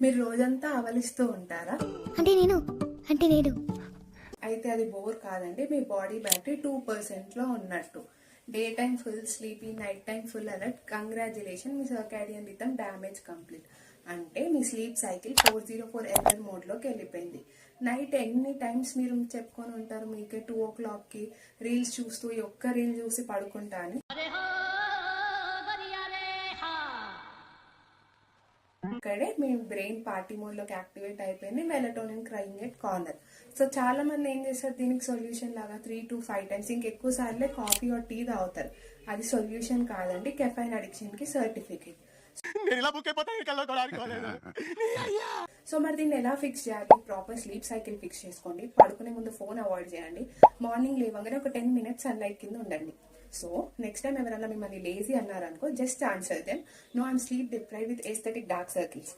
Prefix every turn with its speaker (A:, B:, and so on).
A: మీరు రోజంతా ఆవలిస్తూ ఉంటారా?
B: అంటే నేను
A: అయితే అది బోర్ కాదండి, మీ బాడీ బ్యాటరీ 2%లో ఉన్నట్టు. Day time full sleepy, night time full alert. Congratulation, మీ సర్కాడియన్ రిథమ్ డ్యామేజ్ కంప్లీట్. అంటే మీ స్లీప్ సైకిల్ 404 ఎర్రర్ మోడ్లోకి వెళ్ళిపోయింది. నైట్ ఎన్ని టైమ్స్ మీరు చెప్పుకొని ఉంటారు మీకే 2 o'clockకి రీల్స్ చూస్తూ ఈ ఒక్క రీల్ చూసి పడుకుంటా అని. ఇక్కడే మీ బ్రెయిన్ పార్టీ మోడ్లోకి యాక్టివేట్ అయిపోయింది, melatonin crying at corner. So చాలా మంది ఏం చేస్తారు, దీనికి సొల్యూషన్ లాగా 3 to 5 times ఇంకెక్కువ సార్లే కాఫీ ఆర్ టీ తాగుతారు. అది సొల్యూషన్ కాదండి, కెఫైన్ అడిక్షన్కి సర్టిఫికేట్. సో మరి దీన్ని ఎలా ఫిక్స్ చేయాలి? ప్రాపర్ స్లీప్ సైకిల్ ఫిక్స్ చేసుకోండి. పడుకునే ముందు ఫోన్ అవాయిడ్ చేయండి. మార్నింగ్ లేవగానే ఒక 10 minutes సన్లైట్ కింద ఉండండి. సో నెక్స్ట్ టైం ఎవరైనా మిమ్మల్ని లేజీ అన్నారనుకో, just answer them, no I'm sleep deprived with aesthetic dark circles.